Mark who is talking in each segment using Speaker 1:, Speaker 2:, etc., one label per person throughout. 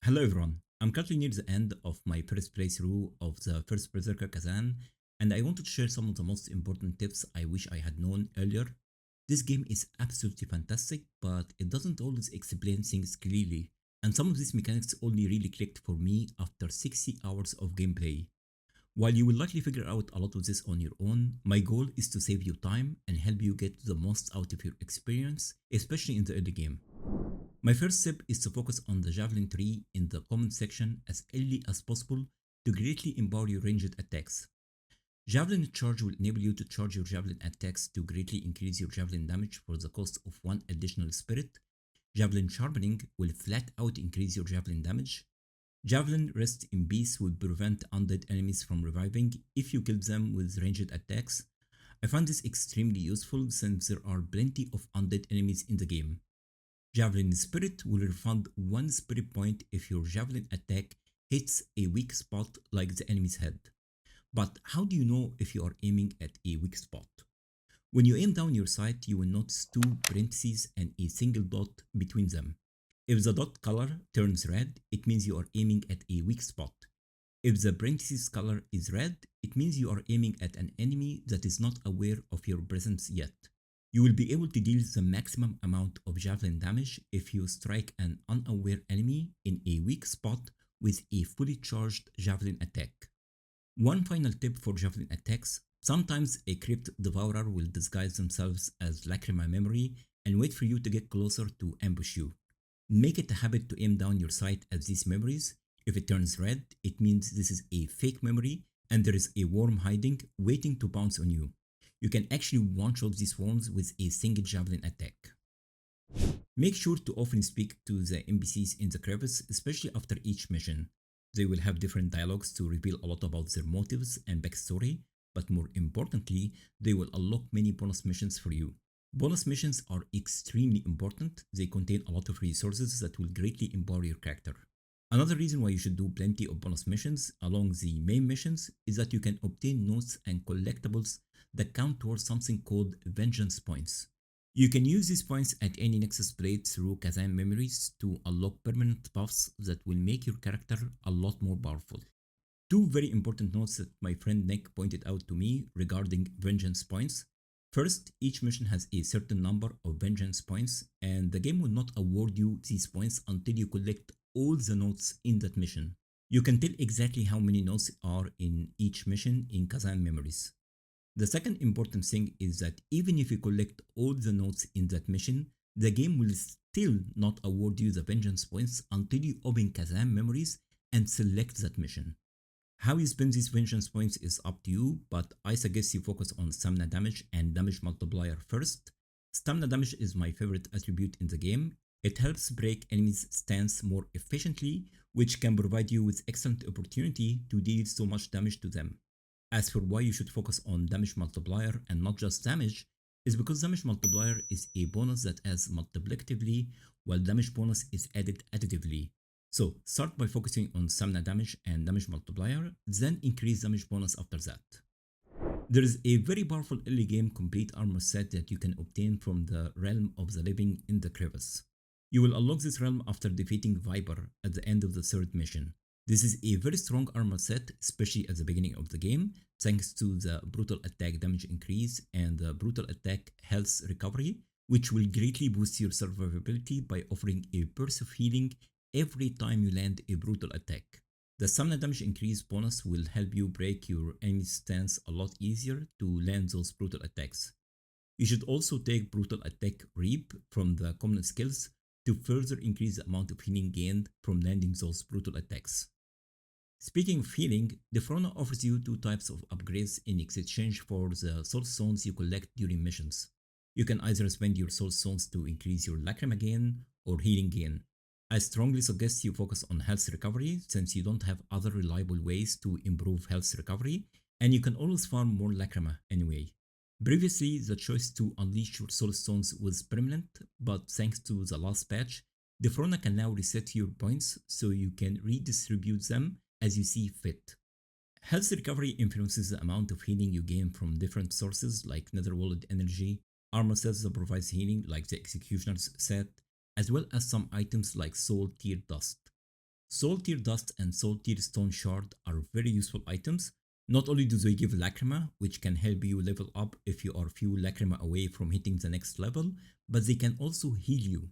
Speaker 1: Hello everyone, I'm currently near the end of my first playthrough of the First Berserker Khazan, and I wanted to share some of the most important tips I wish I had known earlier. This game is absolutely fantastic, but it doesn't always explain things clearly, and some of these mechanics only really clicked for me after 60 hours of gameplay. While you will likely figure out a lot of this on your own, my goal is to save you time and help you get the most out of your experience, especially in the early game. My first step is to focus on the Javelin tree in the comment section as early as possible to greatly empower your ranged attacks. Javelin charge will enable you to charge your javelin attacks to greatly increase your javelin damage for the cost of one additional spirit. Javelin sharpening will flat out increase your javelin damage. Javelin rest in peace will prevent undead enemies from reviving if you kill them with ranged attacks. I find this extremely useful since there are plenty of undead enemies in the game. Javelin Spirit will refund 1 spirit point if your javelin attack hits a weak spot like the enemy's head. But how do you know if you are aiming at a weak spot? When you aim down your sight, you will notice two parentheses and a single dot between them. If the dot color turns red, it means you are aiming at a weak spot. If the parentheses color is red, it means you are aiming at an enemy that is not aware of your presence yet. You will be able to deal the maximum amount of javelin damage if you strike an unaware enemy in a weak spot with a fully charged javelin attack. One final tip for javelin attacks: sometimes a crypt devourer will disguise themselves as lacrima memory and wait for you to get closer to ambush you. Make it a habit to aim down your sight at these memories. If it turns red, it means this is a fake memory and there is a worm hiding waiting to pounce on you. You can actually one-shot these worms with a single javelin attack. Make sure to often speak to the NPCs in the crevice, especially after each mission. They will have different dialogues to reveal a lot about their motives and backstory, but more importantly, they will unlock many bonus missions for you. Bonus missions are extremely important. They contain a lot of resources that will greatly empower your character. Another reason why you should do plenty of bonus missions along the main missions is that you can obtain notes and collectibles that count towards something called vengeance points. You can use these points at any Nexus blade through Khazan memories to unlock permanent buffs that will make your character a lot more powerful. Two very important notes that my friend Nick pointed out to me regarding vengeance points. First, each mission has a certain number of vengeance points, and the game will not award you these points until you collect all the notes in that mission. You can tell exactly how many notes are in each mission in Khazan memories. The second important thing is that even if you collect all the notes in that mission, the game will still not award you the vengeance points until you open Khazan memories and select that mission. How you spend these vengeance points is up to you, but I suggest you focus on stamina damage and damage multiplier first. Stamina damage is my favorite attribute in the game. It helps break enemies' stance more efficiently, which can provide you with excellent opportunity to deal so much damage to them. As for why you should focus on damage multiplier and not just damage, is because damage multiplier is a bonus that adds multiplicatively, while damage bonus is added additively. So start by focusing on stamina damage and damage multiplier, then increase damage bonus after that. There is a very powerful early game complete armor set that you can obtain from the Realm of the Living in the Crevice. You will unlock this realm after defeating Viper at the end of the third mission. This is a very strong armor set, especially at the beginning of the game, thanks to the brutal attack damage increase and the brutal attack health recovery, which will greatly boost your survivability by offering a burst of healing every time you land a brutal attack. The stamina damage increase bonus will help you break your enemy's stance a lot easier to land those brutal attacks. You should also take brutal attack reap from the common skills to further increase the amount of healing gained from landing those brutal attacks. Speaking of healing, Defrona offers you two types of upgrades in exchange for the soul stones you collect during missions. You can either spend your soul stones to increase your lacrima gain or healing gain. I strongly suggest you focus on health recovery since you don't have other reliable ways to improve health recovery, and you can always farm more lacrima anyway. Previously, the choice to unleash your soul stones was permanent, but thanks to the last patch, Defrona can now reset your points so you can redistribute them as you see fit. Health recovery influences the amount of healing you gain from different sources like netherworld energy, armor sets that provides healing like the Executioner's set, as well as some items like soul tear dust. Soul Tier Dust and Soul Tier Stone Shard are very useful items. Not only do they give Lacrima, which can help you level up if you are few Lacrima away from hitting the next level, but they can also heal you.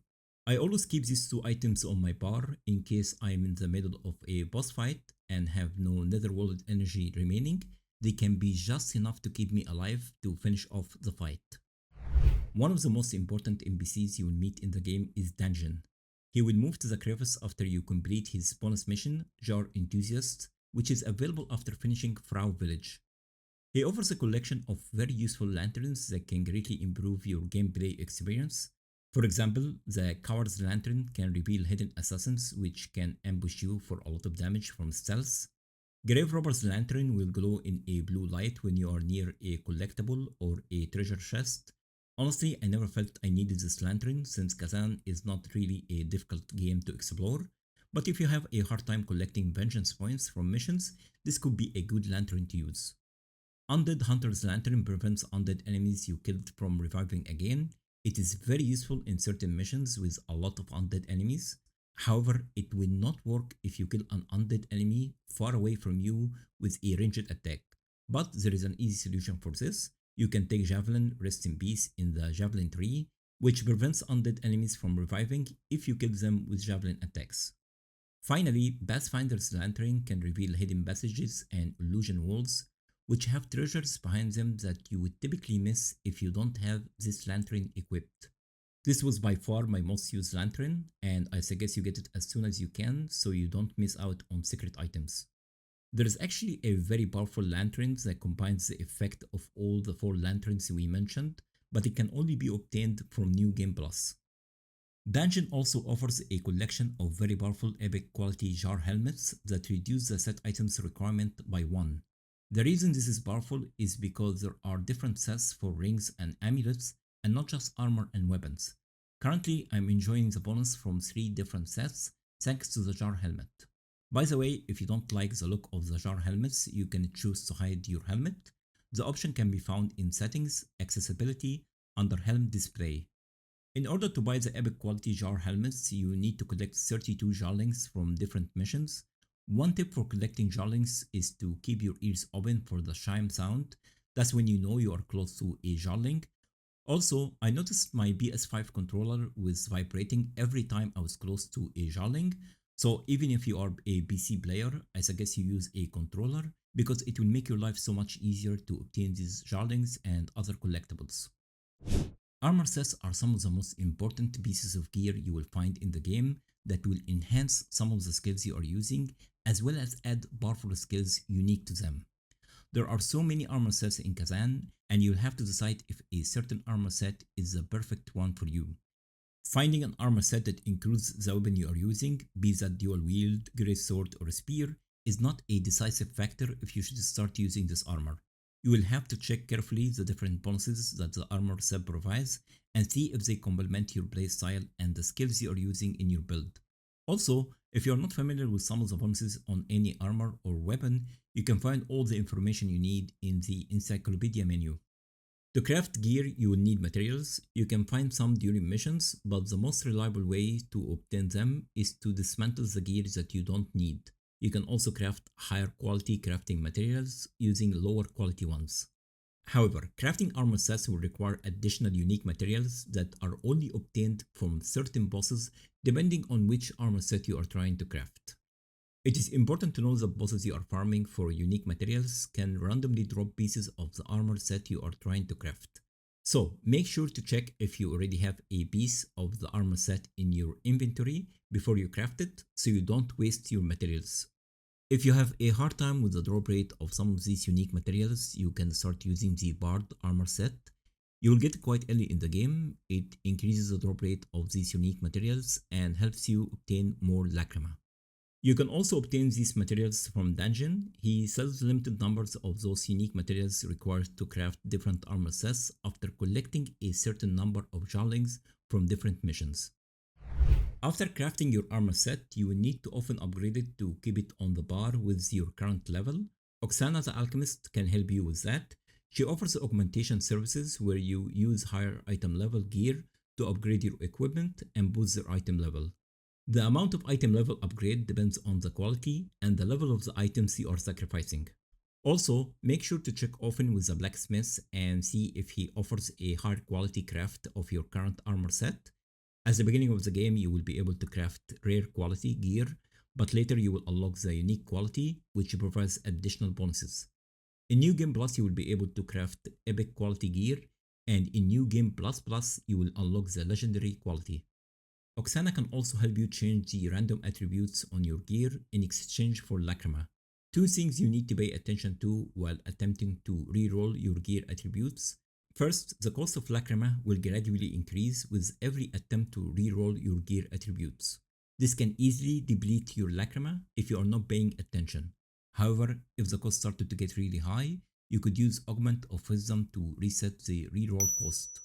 Speaker 1: I always keep these two items on my bar in case I am in the middle of a boss fight and have no netherworld energy remaining. They can be just enough to keep me alive to finish off the fight. One of the most important NPCs you will meet in the game is Danjin. He will move to the crevice after you complete his bonus mission, Jar Enthusiast, which is available after finishing Frau Village. He offers a collection of very useful lanterns that can greatly improve your gameplay experience. For example, the Coward's Lantern can reveal hidden assassins which can ambush you for a lot of damage from stealth. Grave Robber's Lantern will glow in a blue light when you are near a collectible or a treasure chest. Honestly, I never felt I needed this lantern since Khazan is not really a difficult game to explore, but if you have a hard time collecting vengeance points from missions, this could be a good lantern to use. Undead Hunter's Lantern prevents undead enemies you killed from reviving again. It is very useful in certain missions with a lot of undead enemies. However, it will not work if you kill an undead enemy far away from you with a ranged attack. But there is an easy solution for this. You can take Javelin, rest in peace, in the Javelin tree, which prevents undead enemies from reviving if you kill them with Javelin attacks. Finally, Pathfinder's Lantern can reveal hidden passages and illusion walls, which have treasures behind them that you would typically miss if you don't have this lantern equipped. This was by far my most used lantern, and I suggest you get it as soon as you can so you don't miss out on secret items. There is actually a very powerful lantern that combines the effect of all the 4 lanterns we mentioned, but it can only be obtained from New Game Plus. Danjin also offers a collection of very powerful epic quality jar helmets that reduce the set items requirement by 1. The reason this is powerful is because there are different sets for rings and amulets and not just armor and weapons. Currently, I'm enjoying the bonus from 3 different sets thanks to the jar helmet. By the way, if you don't like the look of the jar helmets, you can choose to hide your helmet. The option can be found in Settings, Accessibility, under Helm Display. In order to buy the epic quality jar helmets, you need to collect 32 jarlings from different missions. One tip for collecting jarlings is to keep your ears open for the chime sound. That's when you know you are close to a jarling. Also, I noticed my PS5 controller was vibrating every time I was close to a jarling. So even if you are a PC player, I suggest you use a controller because it will make your life so much easier to obtain these jarlings and other collectibles. Armor sets are some of the most important pieces of gear you will find in the game that will enhance some of the skills you are using as well as add powerful skills unique to them. There are so many armor sets in Khazan, and you'll have to decide if a certain armor set is the perfect one for you. Finding an armor set that includes the weapon you are using, be that dual wield, great sword or spear, is not a decisive factor if you should start using this armor. You will have to check carefully the different bonuses that the armor set provides and see if they complement your playstyle and the skills you are using in your build. Also, if you are not familiar with some of the bonuses on any armor or weapon, you can find all the information you need in the encyclopedia menu. To craft gear, you will need materials. You can find some during missions, but the most reliable way to obtain them is to dismantle the gear that you don't need. You can also craft higher quality crafting materials using lower quality ones. However, crafting armor sets will require additional unique materials that are only obtained from certain bosses depending on which armor set you are trying to craft. It is important to know that bosses you are farming for unique materials can randomly drop pieces of the armor set you are trying to craft. So make sure to check if you already have a piece of the armor set in your inventory before you craft it so you don't waste your materials. If you have a hard time with the drop rate of some of these unique materials, you can start using the Bard armor set. You will get it quite early in the game. It increases the drop rate of these unique materials and helps you obtain more Lacrima. You can also obtain these materials from Danjin. He sells limited numbers of those unique materials required to craft different armor sets after collecting a certain number of jarlings from different missions. After crafting your armor set, you will need to often upgrade it to keep it on the par with your current level. Oksana the Alchemist can help you with that. She offers augmentation services where you use higher item level gear to upgrade your equipment and boost their item level. The amount of item level upgrade depends on the quality and the level of the items you are sacrificing. Also, make sure to check often with the blacksmith and see if he offers a higher quality craft of your current armor set. At the beginning of the game, you will be able to craft rare quality gear, but later you will unlock the unique quality, which provides additional bonuses. In New Game Plus, you will be able to craft epic quality gear, and in New Game Plus Plus, you will unlock the legendary quality. Oksana can also help you change the random attributes on your gear in exchange for Lacrima. Two things you need to pay attention to while attempting to reroll your gear attributes. First, the cost of Lacrima will gradually increase with every attempt to reroll your gear attributes. This can easily deplete your Lacrima if you are not paying attention. However, if the cost started to get really high, you could use Augment of Wisdom to reset the reroll cost.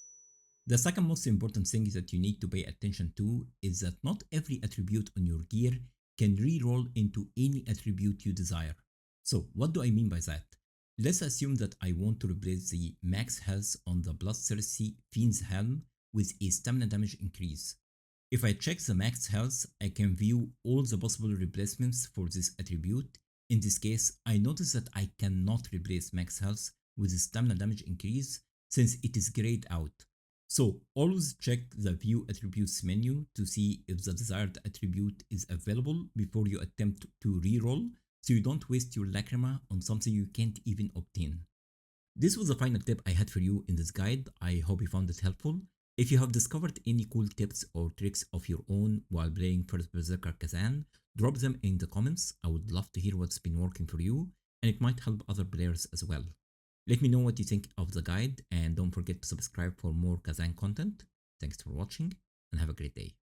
Speaker 1: The second most important thing that you need to pay attention to is that not every attribute on your gear can reroll into any attribute you desire. So, what do I mean by that? Let's assume that I want to replace the max health on the Bloodthirsty Fiend's Helm with a stamina damage increase. If I check the max health, I can view all the possible replacements for this attribute. In this case, I notice that I cannot replace max health with a stamina damage increase since it is grayed out. So always check the View Attributes menu to see if the desired attribute is available before you attempt to reroll, so you don't waste your Lacrima on something you can't even obtain. This was the final tip I had for you in this guide. I hope you found it helpful. If you have discovered any cool tips or tricks of your own while playing First Berserker Khazan, drop them in the comments. I would love to hear what's been working for you, and it might help other players as well. Let me know what you think of the guide, and don't forget to subscribe for more Khazan content. Thanks for watching, and have a great day.